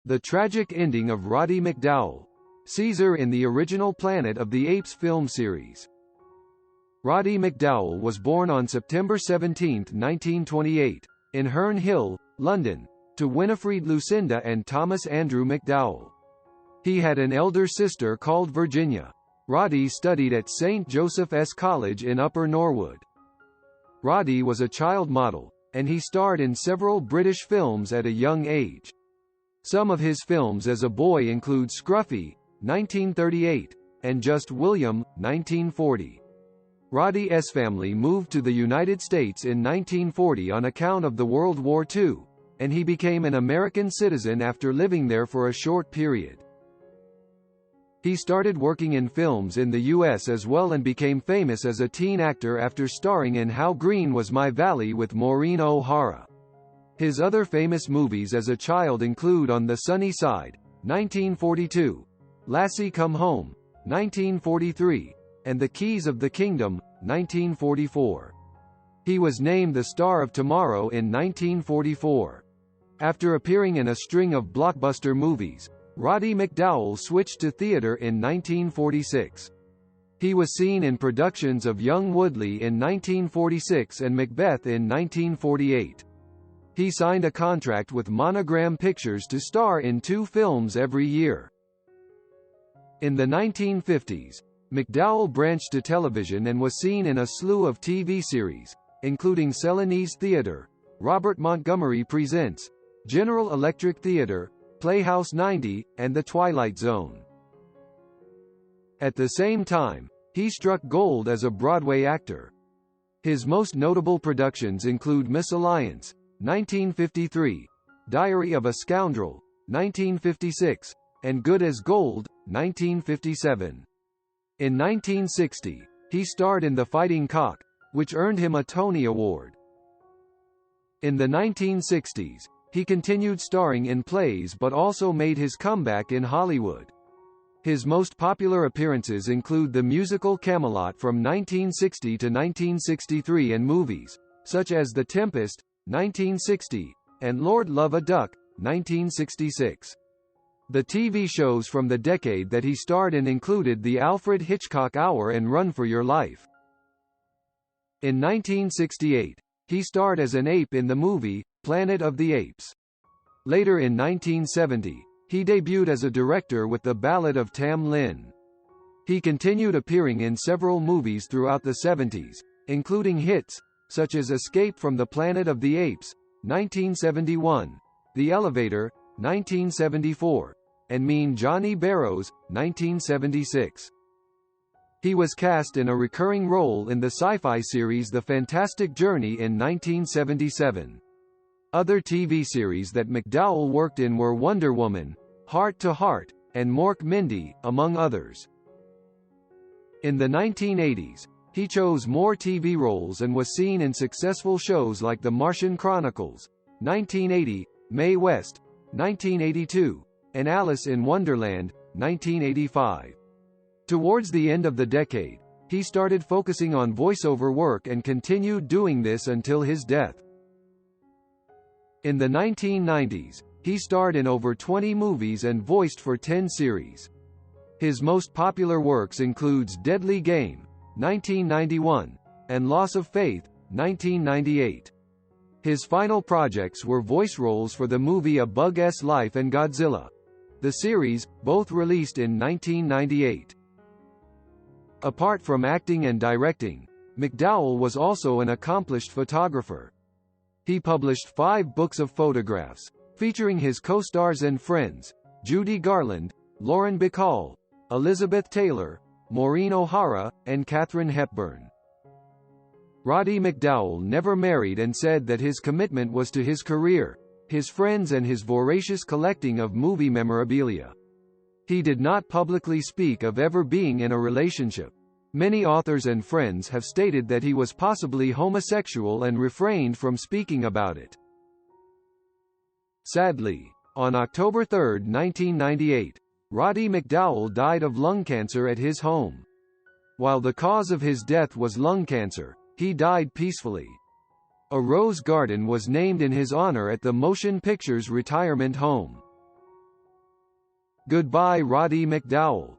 The tragic ending of Roddy McDowall, Caesar in the original Planet of the Apes film series. Roddy McDowall was born on September 17, 1928, in Herne Hill, London, to Winifred Lucinda and Thomas Andrew McDowall. He had an elder sister called Virginia. Roddy studied at St. Joseph's College in Upper Norwood. Roddy was a child model, and he starred in several British films at a young age. Some of his films as a boy include Scruffy, 1938, and Just William, 1940. Roddy's family moved to the United States in 1940 on account of the World War II, and he became an American citizen after living there for a short period. He started working in films in the U.S. as well and became famous as a teen actor after starring in How Green Was My Valley with Maureen O'Hara. His other famous movies as a child include On the Sunny Side, 1942, Lassie Come Home, 1943, and The Keys of the Kingdom, 1944. He was named the Star of Tomorrow in 1944. After appearing in a string of blockbuster movies, Roddy McDowall switched to theater in 1946. He was seen in productions of Young Woodley in 1946 and Macbeth in 1948. He signed a contract with Monogram Pictures to star in 2 films every year. In the 1950s, McDowall branched to television and was seen in a slew of TV series, including Celanese Theatre, Robert Montgomery Presents, General Electric Theatre, Playhouse 90, and The Twilight Zone. At the same time, he struck gold as a Broadway actor. His most notable productions include Misalliance, 1953, Diary of a Scoundrel, 1956, and Good as Gold, 1957. In 1960, he starred in The Fighting Cock, which earned him a Tony Award. In the 1960s, he continued starring in plays but also made his comeback in Hollywood. His most popular appearances include the musical Camelot from 1960 to 1963 and movies, such as The Tempest, 1960, and Lord Love a Duck, 1966. The TV shows from the decade that he starred in included The Alfred Hitchcock Hour and Run for Your Life. In 1968, he starred as an ape in the movie, Planet of the Apes. Later in 1970, he debuted as a director with The Ballad of Tam Lin. He continued appearing in several movies throughout the 70s, including hits, such as Escape from the Planet of the Apes, 1971, The Elevator, 1974, and Mean Johnny Barrows, 1976. He was cast in a recurring role in the sci-fi series The Fantastic Journey in 1977. Other TV series that McDowall worked in were Wonder Woman, Heart to Heart, and Mork Mindy, among others. In the 1980s, he chose more TV roles and was seen in successful shows like The Martian Chronicles, 1980, Mae West, 1982, and Alice in Wonderland, 1985. Towards the end of the decade, he started focusing on voiceover work and continued doing this until his death. In the 1990s, he starred in over 20 movies and voiced for 10 series. His most popular works includes Deadly Game, 1991, and Loss of Faith, 1998. His final projects were voice roles for the movie A Bug's Life and Godzilla. The series, both released in 1998. Apart from acting and directing, McDowall was also an accomplished photographer. He published 5 books of photographs, featuring his co-stars and friends, Judy Garland, Lauren Bacall, Elizabeth Taylor, Maureen O'Hara, and Katharine Hepburn. Roddy McDowall never married and said that his commitment was to his career, his friends and his voracious collecting of movie memorabilia. He did not publicly speak of ever being in a relationship. Many authors and friends have stated that he was possibly homosexual and refrained from speaking about it. Sadly, on October 3, 1998, Roddy McDowall died of lung cancer at his home. While the cause of his death was lung cancer, he died peacefully. A rose garden was named in his honor at the Motion Pictures retirement home. Goodbye Roddy McDowall.